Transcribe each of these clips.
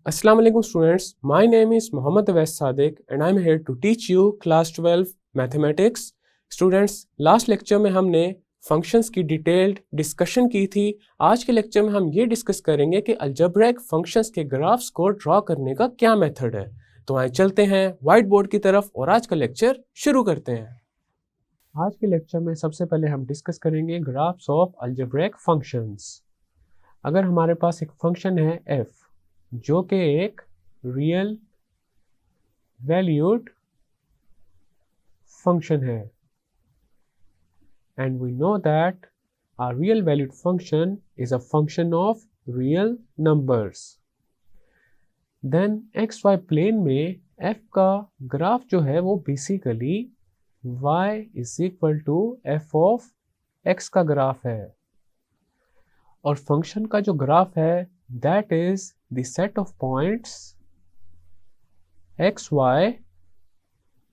Assalamu alaikum students, my name is Mohammad Awais Sadiq and I am here to teach you class 12 mathematics. Students, last lecture में हमने functions की detailed discussion की थी। आज के lecture में हम ये डिस्कस करेंगे कि अलजेब्रिक फंक्शंस के ग्राफ्स को ड्रॉ करने का क्या मेथड है। तो आइए चलते हैं व्हाइट बोर्ड की तरफ और आज का लेक्चर शुरू करते हैं। आज के लेक्चर में सबसे पहले हम डिस्कस करेंगे ग्राफ्स ऑफ अलजेब्रिक फंक्शंस। अगर हमारे पास एक फंक्शन है f जो कि एक रियल वैल्यूड फंक्शन है and we know that a real valued function is a function of real numbers. Then xy plane में f का ग्राफ जो है वो basically y is equal to f of x का ग्राफ है और function का जो ग्राफ है that is the set of points xy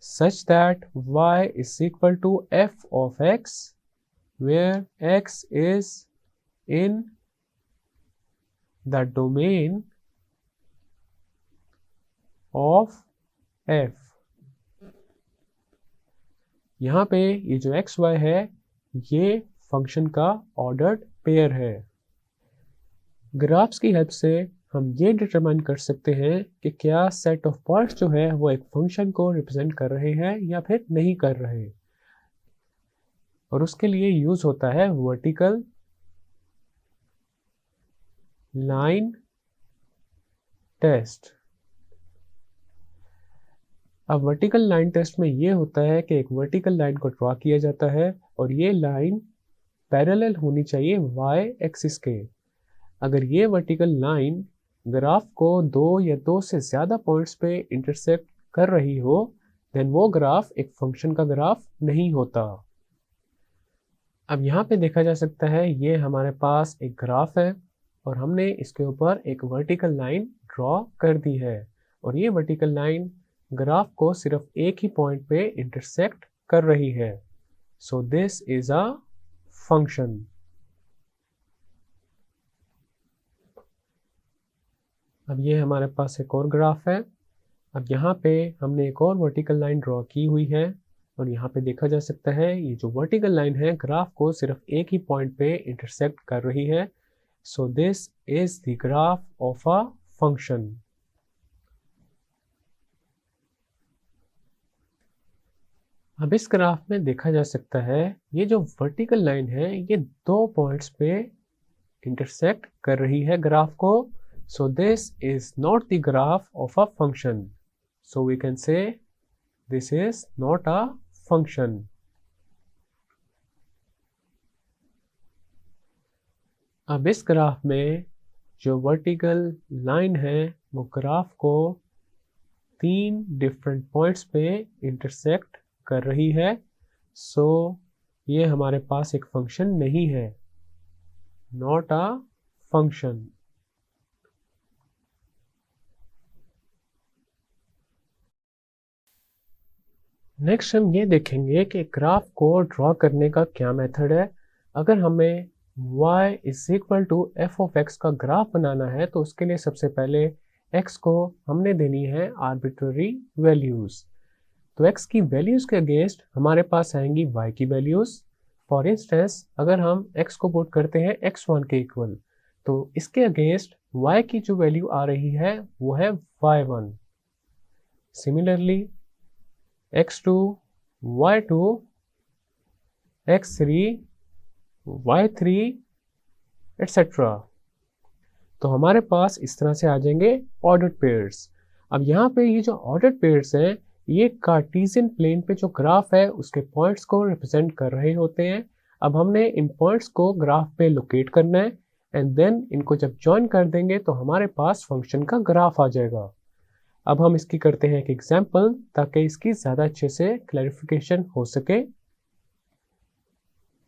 such that y is equal to f of x where x is in the domain of f. यहाँ पे ये जो xy है ये फंक्शन का ऑर्डर्ड पेयर है। ग्राफ्स की हेल्प से हम ये डिटरमाइन कर सकते हैं कि क्या सेट ऑफ पॉइंट्स जो है वो एक फंक्शन को रिप्रेजेंट कर रहे हैं या फिर नहीं कर रहे, और उसके लिए यूज होता है वर्टिकल लाइन टेस्ट। अब वर्टिकल लाइन टेस्ट में ये होता है कि एक वर्टिकल लाइन को ड्रॉ किया जाता है और ये लाइन पैरेलल होनी चाहिए y एक्सिस के। अगर ये वर्टिकल लाइन ग्राफ को दो या दो से ज़्यादा पॉइंट्स पे इंटरसेक्ट कर रही हो देन वो ग्राफ एक फंक्शन का ग्राफ नहीं होता। अब यहाँ पे देखा जा सकता है ये हमारे पास एक ग्राफ है और हमने इसके ऊपर एक वर्टिकल लाइन ड्रॉ कर दी है और ये वर्टिकल लाइन ग्राफ को सिर्फ एक ही पॉइंट पे इंटरसेक्ट कर रही है। So this is a function. अब ये हमारे पास एक और ग्राफ है। अब यहाँ पे हमने एक और वर्टिकल लाइन ड्रॉ की हुई है और यहाँ पे देखा जा सकता है ये जो वर्टिकल लाइन है ग्राफ को सिर्फ एक ही पॉइंट पे इंटरसेक्ट कर रही है। So this is the graph of a function. अब इस ग्राफ में देखा जा सकता है ये जो वर्टिकल लाइन है ये दो पॉइंट्स पे इंटरसेक्ट कर रही है ग्राफ को। So this is not the graph of a function. So we can say this is not a function. अब इस ग्राफ में जो वर्टिकल लाइन है वो ग्राफ को तीन डिफरेंट पॉइंट्स पे इंटरसेक्ट कर रही है। सो ये हमारे पास एक फंक्शन नहीं है, नॉट अ फंक्शन। नेक्स्ट हम ये देखेंगे कि ग्राफ को ड्रॉ करने का क्या मेथड है। अगर हमें y is equal to f of x का ग्राफ बनाना है तो उसके लिए सबसे पहले x को हमने देनी है आर्बिट्ररी वैल्यूज़। तो x की वैल्यूज़ के अगेंस्ट हमारे पास आएंगी y की वैल्यूज़। फॉर इंस्टेंस अगर हम x को पुट करते हैं x1 के इक्वल तो इसके अगेंस्ट y की जो वैल्यू आ रही है वो है y1। Similarly x2, y2, x3, y3 etcetera. तो हमारे पास इस तरह से आ जाएंगे ऑर्डर्ड पेयर्स। अब यहाँ पे ये जो ऑर्डर्ड पेयर्स हैं ये कार्टेशियन प्लेन पे जो ग्राफ है उसके पॉइंट्स को रिप्रेजेंट कर रहे होते हैं। अब हमने इन पॉइंट्स को ग्राफ पे लोकेट करना है एंड देन इनको जब ज्वाइन कर देंगे तो हमारे पास फंक्शन का ग्राफ आ जाएगा। अब हम इसकी करते हैं एक एग्जाम्पल ताकि इसकी ज़्यादा अच्छे से क्लैरिफिकेशन हो सके।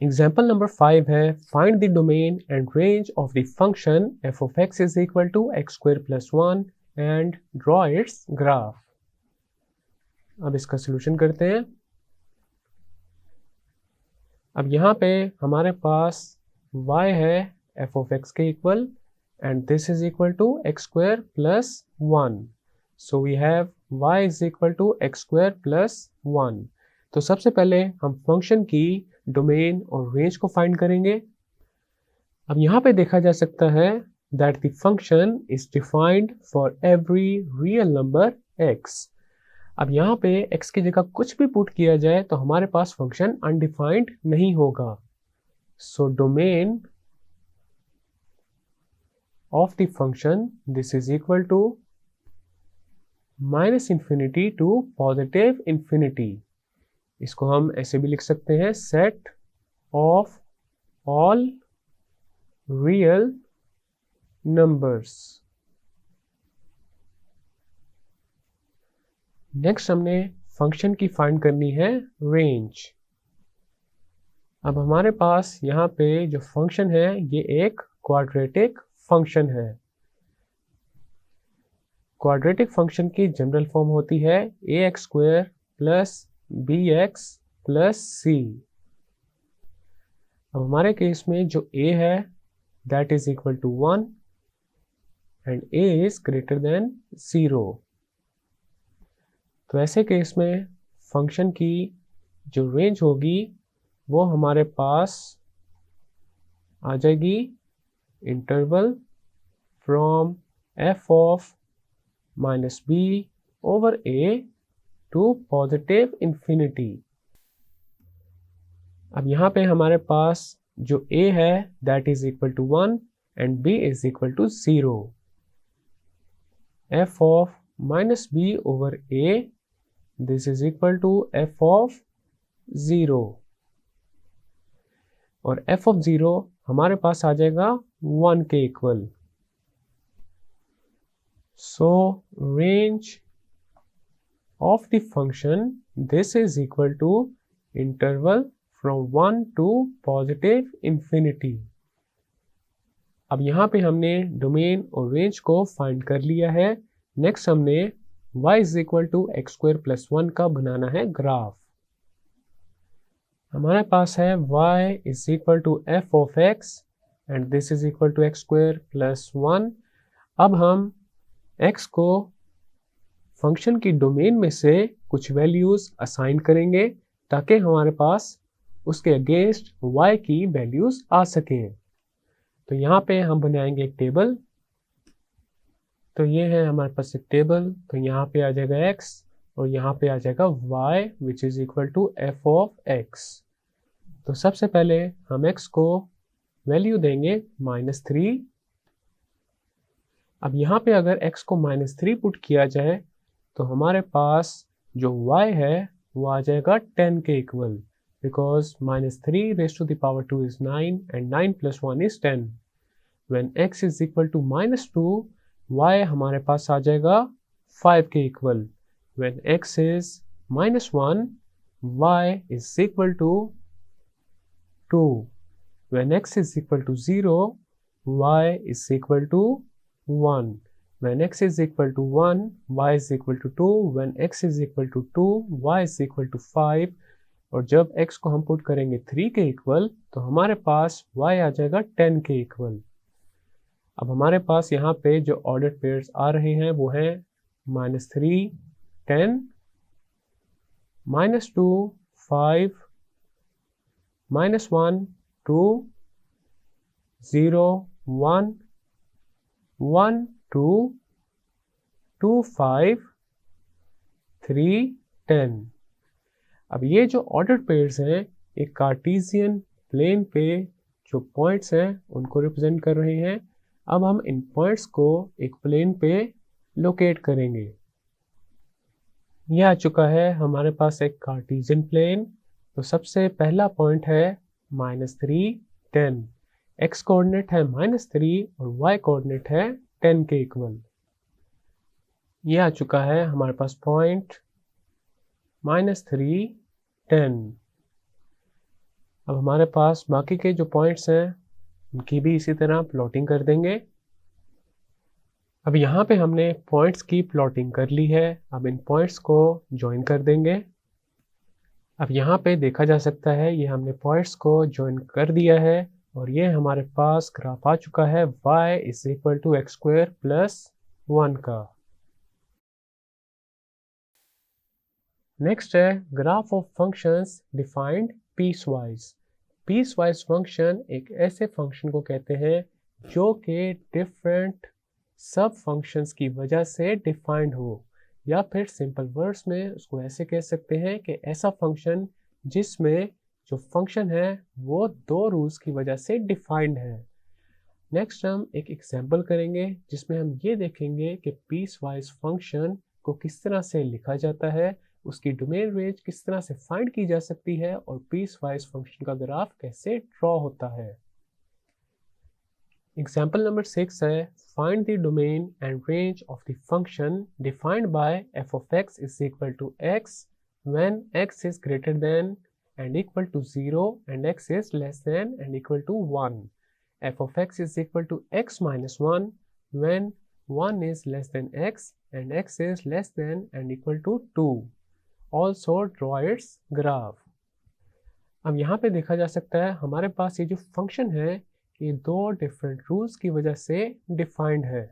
एग्जाम्पल नंबर 5 है find the domain and range of the function f of x is equal to x square plus 1 and draw its graph. अब इसका सलूशन करते हैं। अब यहाँ पे हमारे पास y है एफ ऑफ एक्स के equal and this is equal to x square plus 1. So we have y is equal to x square plus 1. तो सबसे पहले हम फंक्शन की डोमेन और रेंज को फाइंड करेंगे। अब यहाँ पे देखा जा सकता है that the function is defined for every real number x. अब यहाँ पे x की जगह कुछ भी पुट किया जाए तो हमारे पास फंक्शन अनडिफाइंड नहीं होगा। So domain of the function this is equal to minus infinity to positive infinity. इसको हम ऐसे भी लिख सकते हैं set of all real numbers. Next हमने फंक्शन की फाइंड करनी है रेंज। अब हमारे पास यहाँ पे जो फंक्शन है ये एक क्वाड्रेटिक फंक्शन है। क्वाड्रेटिक फंक्शन की जनरल फॉर्म होती है ax square plus bx plus c। अब हमारे केस में जो a है that is equal to 1 and a is greater than 0। तो ऐसे केस में फंक्शन की जो रेंज होगी वो हमारे पास आ जाएगी interval from f of minus b over a to positive infinity. अब यहाँ पे हमारे पास जो a है that is equal to 1 and b is equal to 0। f of minus b over a this is equal to f of 0 और f of 0 हमारे पास आ जाएगा 1 के equal. So range of the function this is equal to interval from 1 to positive infinity। अब यहाँ पे हमने domain और रेंज को फाइंड कर लिया है। नेक्स्ट हमने y is equal to x square plus 1 का बनाना है ग्राफ। हमारे पास है y is equal to f of x and this is equal to x square plus 1। अब हम x को फंक्शन की डोमेन में से कुछ वैल्यूज असाइन करेंगे ताकि हमारे पास उसके अगेंस्ट y की वैल्यूज आ सकें। तो यहाँ पे हम बनाएंगे एक टेबल। तो ये है हमारे पास एक टेबल। तो यहाँ पे आ जाएगा x और यहाँ पे आ जाएगा y which is equal to f of x। तो सबसे पहले हम x को वैल्यू देंगे -3। अब यहाँ पे अगर x को -3 पुट किया जाए तो हमारे पास जो y है वो आ जाएगा 10 के equal, because -3 raised to the power 2 is 9 and 9 plus 1 is 10। When x is equal to -2 y हमारे पास आ जाएगा 5 के equal. When x is -1 y is equal to 2। When x is equal to 0 y is equal to 1। When x is equal to 1 y is equal to 2। When x is equal to 2 y is equal to 5। और जब x को हम put करेंगे 3 के equal तो हमारे पास y आ जाएगा 10 के इक्वल। अब हमारे पास यहाँ पे जो ऑर्डर्ड पेयर्स आ रहे हैं वो हैं -3 10 -2 5 -1 2 0 1 1 2 2 5 3 10। अब ये जो ऑर्डर्ड पेयर्स हैं एक कार्टेशियन प्लेन पे जो पॉइंट्स हैं उनको रिप्रेजेंट कर रहे हैं। अब हम इन पॉइंट्स को एक प्लेन पे लोकेट करेंगे। यह आ चुका है हमारे पास एक कार्टेशियन प्लेन। तो सबसे पहला पॉइंट है -3 10। x कोऑर्डिनेट है -3 और y कोऑर्डिनेट है 10 के इक्वल। यह आ चुका है हमारे पास पॉइंट -3 10। अब हमारे पास बाकी के जो पॉइंट्स हैं उनकी भी इसी तरह प्लॉटिंग कर देंगे। अब यहाँ पे हमने पॉइंट्स की प्लॉटिंग कर ली है। अब इन पॉइंट्स को ज्वाइन कर देंगे। अब यहाँ पे देखा जा सकता है ये हमने पॉइंट्स को ज्वाइन कर दिया है और ये हमारे पास ग्राफ आ चुका है y is equal to x square plus 1 का। नेक्स्ट है graph of functions defined piecewise. Piecewise function एक ऐसे फंक्शन को कहते हैं जो कि डिफरेंट सब फंक्शंस की वजह से डिफाइंड हो, या फिर सिंपल वर्ड्स में उसको ऐसे कह सकते हैं कि ऐसा फंक्शन जिसमें जो फंक्शन है वो दो रूल्स की वजह से डिफाइंड है। नेक्स्ट हम एक एग्जांपल करेंगे जिसमें हम ये देखेंगे कि पीस वाइज फंक्शन को किस तरह से लिखा जाता है, उसकी डोमेन रेंज किस तरह से फाइंड की जा सकती है, और पीस वाइज फंक्शन का ग्राफ कैसे ड्रॉ होता है। एग्जाम्पल नंबर 6 है find the domain and range of the function defined by f of x is equal to x when x is greater than and equal to 0 and x is less than and equal to 1। f of x is equal to x minus 1 when 1 is less than x and x is less than and equal to 2. Also draw its graph. अब यहाँ पे देखा जा सकता है हमारे पास ये जो फंक्शन है ये दो डिफरेंट रूल्स की वजह से डिफाइंड है।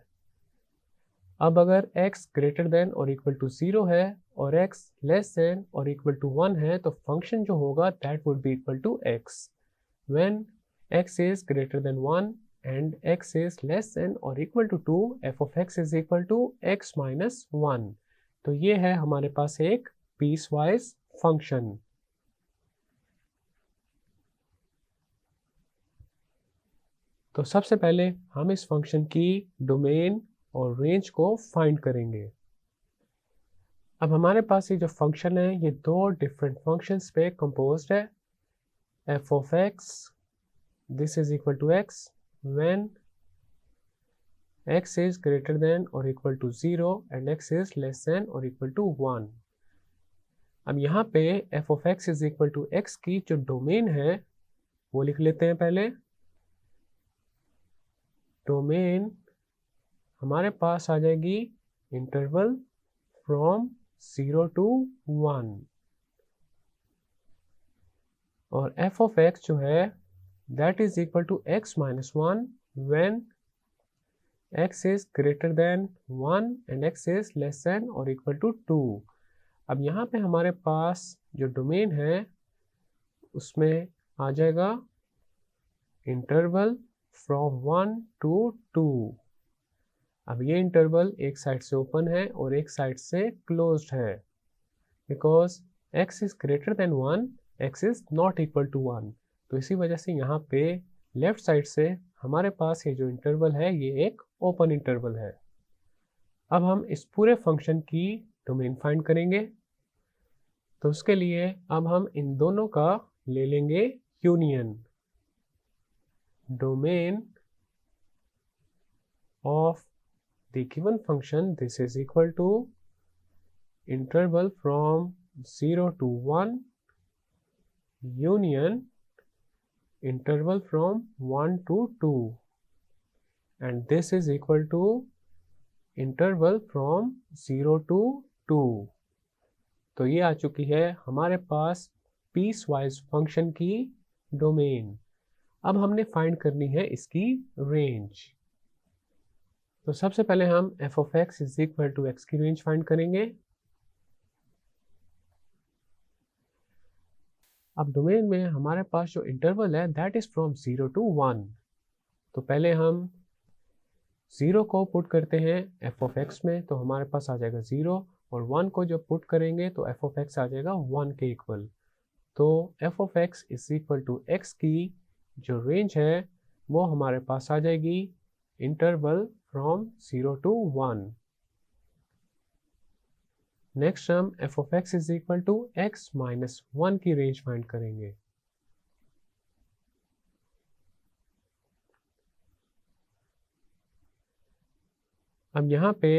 अब अगर x ग्रेटर देन और इक्वल टू 0 है और x लेस देन और इक्वल टू 1 है तो फंक्शन जो होगा that would be equal to x। When x is greater than 1 and x is less than or equal to 2, f of x is equal to x minus 1। तो ये है हमारे पास एक पीसवाइज फंक्शन। तो सबसे पहले हम इस फंक्शन की डोमेन और रेंज को फाइंड करेंगे। अब हमारे पास ये जो फंक्शन है ये दो डिफरेंट फंक्शंस पे कंपोज्ड है। f of x this is equal to x when x is greater than or equal to 0 and x is less than or equal to 1। अब यहाँ पे f of x is equal to x की जो domain है वो लिख लेते हैं पहले। डोमेन हमारे पास आ जाएगी इंटरवल फ्रॉम 0 to 1 और f of x जो है that is equal to x minus 1 when x is greater than 1 and x is less than or equal to 2। अब यहाँ पे हमारे पास जो डोमेन है उसमें आ जाएगा इंटरवल फ्रॉम 1 to 2। अब ये इंटरवल एक साइड से ओपन है और एक साइड से क्लोज्ड है because x is greater than 1 x is not equal to 1। तो इसी वजह से यहाँ पे लेफ्ट साइड से हमारे पास ये जो इंटरवल है ये एक ओपन इंटरवल है। अब हम इस पूरे फंक्शन की डोमेन फाइंड करेंगे। तो उसके लिए अब हम इन दोनों का ले लेंगे union. Domain of the given function this is equal to interval from 0 to 1 union interval from 1 to 2 and this is equal to interval from 0 to 2। तो ये आ चुकी है हमारे पास पीस वाइज फंक्शन की डोमेन। अब हमने फाइंड करनी है इसकी रेंज। तो सबसे पहले हम f of x is equal to x की रेंज फाइंड करेंगे। अब डोमेन में हमारे पास जो इंटरवल है दैट इज फ्रॉम 0 to 1। तो पहले हम 0 को पुट करते हैं f of x में तो हमारे पास आ जाएगा 0 और 1 को जब पुट करेंगे तो f of x आ जाएगा 1 के इक्वल। तो f of x is equal to x की जो रेंज है वो हमारे पास आ जाएगी इंटरवल फ्रॉम 0 to 1। नेक्स्ट हम f of x is equal to x minus 1 की रेंज फाइंड करेंगे। अब यहाँ पे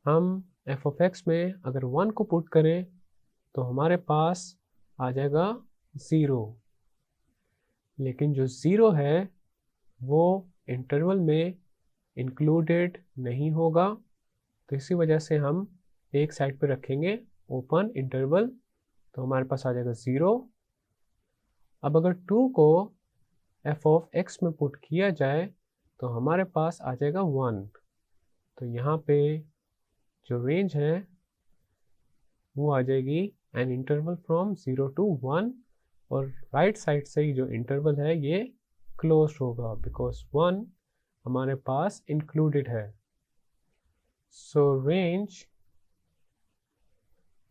हम f of x में अगर 1 को पुट करें तो हमारे पास आ जाएगा 0, लेकिन जो 0 है वो इंटरवल में इंक्लूडेड नहीं होगा तो इसी वजह से हम एक साइड पे रखेंगे ओपन इंटरवल। तो हमारे पास आ जाएगा 0। अब अगर 2 को एफ ऑफ एक्स में पुट किया जाए तो हमारे पास आ जाएगा 1। तो यहाँ पे जो रेंज है वो आ जाएगी एन इंटरवल फ्रॉम 0 to 1, और राइट साइड से ही जो इंटरवल है ये क्लोज होगा बिकॉज 1 हमारे पास इंक्लूडेड है। सो range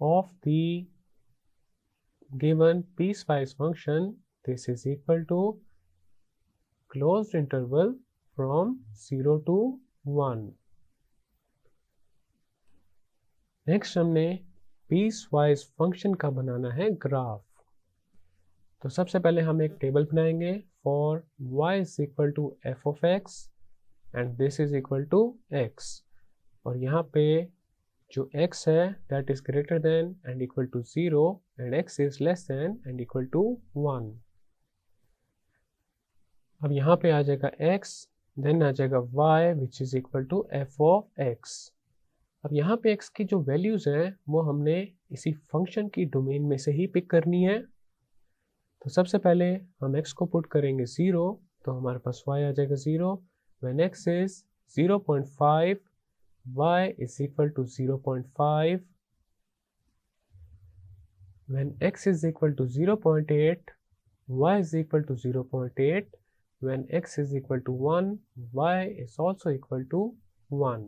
of the given piecewise function, this is equal to closed interval from 0 to 1। Next हमने piecewise function का बनाना है ग्राफ। तो सबसे पहले हम एक टेबल बनाएंगे for y is equal to f of x and this is equal to x, और यहाँ पे जो x है that is greater than and equal to 0 and x is less than and equal to 1। अब यहाँ पे आ जाएगा x, then आ जाएगा y which is equal to f of x। अब यहाँ पे x की जो वैल्यूज हैं वो हमने इसी फंक्शन की डोमेन में से ही पिक करनी है। तो सबसे पहले हम x को पुट करेंगे 0, तो हमारे पास y आ जाएगा 0। when x is 0.5, y is equal to 0.5। when x is equal to 0.8, y is equal to 0.8। when x is equal to 1, y is also equal to 1।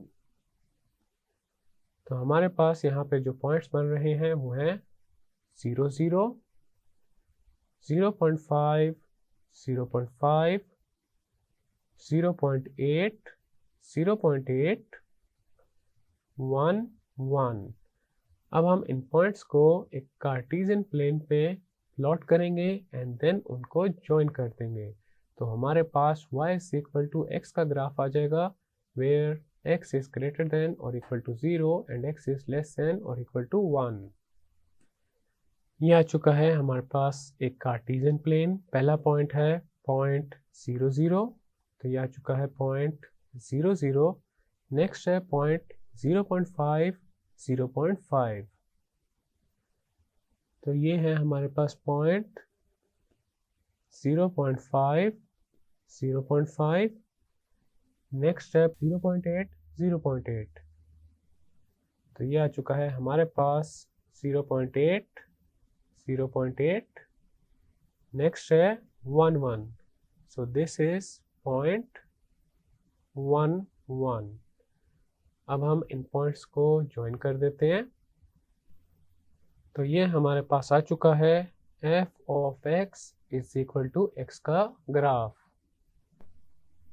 तो हमारे पास यहाँ पे जो पॉइंट्स बन रहे हैं वो हैं 0 0, 0.5, 0.5, 0.8, 0.8, 1, 1। अब हम इन पॉइंट्स को एक कार्टेशियन प्लेन पे प्लॉट करेंगे एंड देन उनको ज्वाइन कर देंगे। तो हमारे पास y is equal to x का ग्राफ आ जाएगा where x is greater than or equal to 0 and x is less than or equal to 1। ये आ चुका है हमारे पास एक कार्टेशियन प्लेन। पहला पॉइंट है पॉइंट 0 0, तो ये आ चुका है पॉइंट 0 0। नेक्स्ट है पॉइंट 0.5, 0.5, तो ये है हमारे पास पॉइंट 0.5, 0.5। नेक्स्ट है 0.8, 0.8, तो ये आ चुका है हमारे पास 0.8, 0.8। नेक्स्ट है 1 1, सो दिस इज पॉइंट 1 1। अब हम इन पॉइंट्स को ज्वाइन कर देते हैं। तो ये हमारे पास आ चुका है f of x is equal to x का ग्राफ।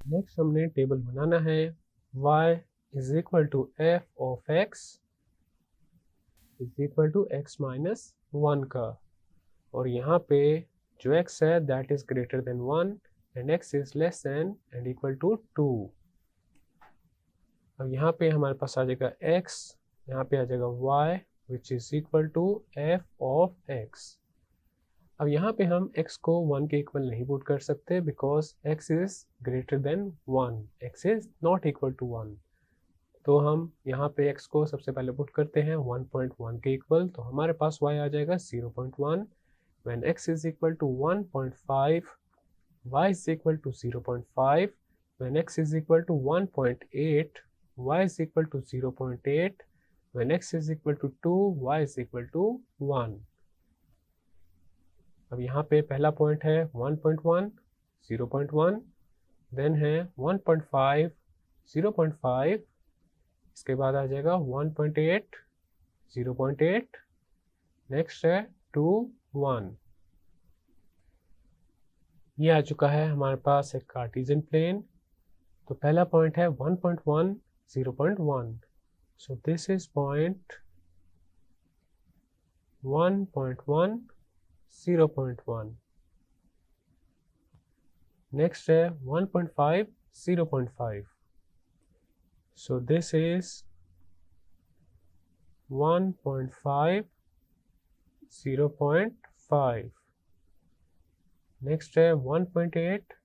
नेक्स्ट हमने टेबल बनाना है y is equal to f of x is equal to x minus 1 का, और यहाँ पे जो x है that is greater than 1 and x is less than and equal to 2। अब यहाँ पे हमारे पास आ जाएगा x, यहाँ पे आ जाएगा y which is equal to f of x। अब यहाँ पे हम x को 1 के इक्वल नहीं पुट कर सकते because x is greater than 1, x is not equal to 1। तो हम यहाँ पे x को सबसे पहले पुट करते हैं 1.1 के इक्वल, तो हमारे पास y आ जाएगा 0.1। when x is equal to 1.5, y is equal to 0.5। when x is equal to 1.8, y is equal to 0.8। when x is equal to 2, y is equal to 1। अब यहाँ पे पहला पॉइंट है 1.1, 0.1, देन है 1.5, 0.5, इसके बाद आ जाएगा 1.8, 0.8, नेक्स्ट है 2 1। ये आ चुका है हमारे पास एक कार्टेशियन प्लेन। तो पहला पॉइंट है 1.1, 0.1, so this is point 1.1, 0.1। next है 1.5, 0.5, so this is 1.5, 0.5। next है 1.8,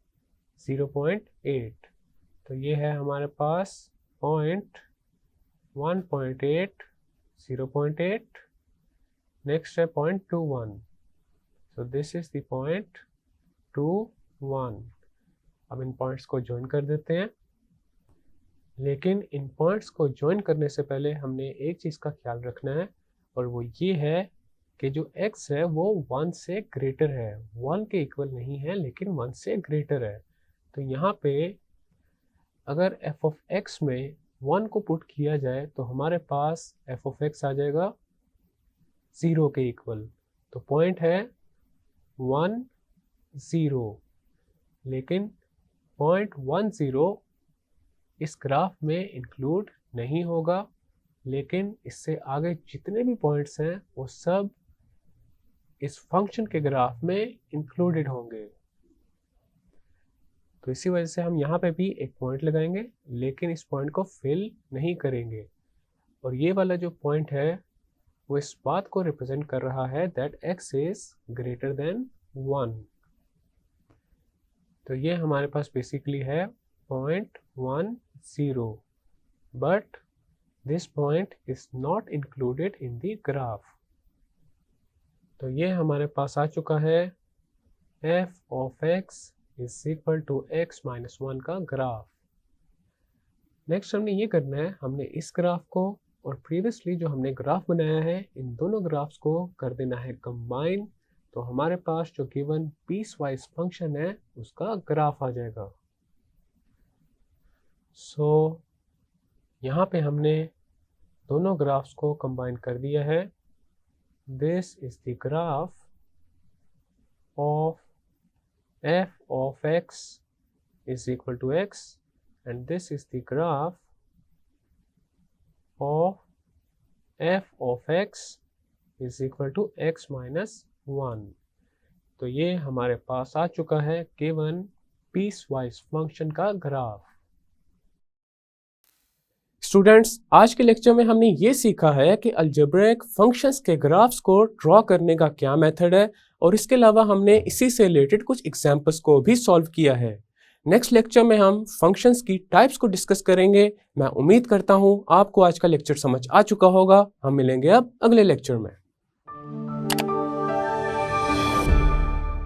0.8, तो ये है हमारे पास पॉइंट 1.8, 0.8, next है point 2 1, so this is the point 2 1। अब इन पॉइंट्स को ज्वाइन कर देते हैं, लेकिन इन पॉइंट्स को ज्वाइन करने से पहले हमने एक चीज़ का ख्याल रखना है, और वो ये है कि जो x है वो 1 से ग्रेटर है, 1 के इक्वल नहीं है लेकिन 1 से ग्रेटर है। तो यहाँ पे अगर f ऑफ x में 1 को पुट किया जाए तो हमारे पास f ऑफ x आ जाएगा 0 के इक्वल। तो पॉइंट है 1 0, लेकिन पॉइंट 1 0 इस ग्राफ में इंक्लूड नहीं होगा, लेकिन इससे आगे जितने भी पॉइंट्स हैं वो सब इस फंक्शन के ग्राफ में इंक्लूडेड होंगे। तो इसी वजह से हम यहाँ पे भी एक पॉइंट लगाएंगे, लेकिन इस पॉइंट को फिल नहीं करेंगे। और ये वाला जो पॉइंट है वो इस बात को रिप्रेजेंट कर रहा है that x is greater than 1। तो ये हमारे पास बेसिकली है point 1 0, but this point is not included in the graph. तो ये हमारे पास आ चुका है f of x is equal to x minus 1 का ग्राफ। नेक्स्ट हमने ये करना है, हमने इस ग्राफ को और प्रीवियसली जो हमने ग्राफ बनाया है इन दोनों ग्राफ्स को कर देना है कंबाइन। तो हमारे पास जो गिवन पीस वाइज फंक्शन है उसका ग्राफ आ जाएगा। सो यहाँ पे हमने दोनों ग्राफ्स को कंबाइन कर दिया है। This is the graph of f of x is equal to x, and this is the graph of f of x is equal to x minus 1। तो ये हमारे पास आ चुका है गिवन पीस वाइज फंक्शन का ग्राफ। स्टूडेंट्स, आज के लेक्चर में हमने ये सीखा है कि अलजेब्रिक फंक्शंस के ग्राफ्स को ड्रॉ करने का क्या मेथड है, और इसके अलावा हमने इसी से रिलेटेड कुछ एग्जांपल्स को भी सॉल्व किया है। नेक्स्ट लेक्चर में हम फंक्शंस की टाइप्स को डिस्कस करेंगे। मैं उम्मीद करता हूँ आपको आज का लेक्चर समझ आ चुका होगा। हम मिलेंगे अब अगले लेक्चर में।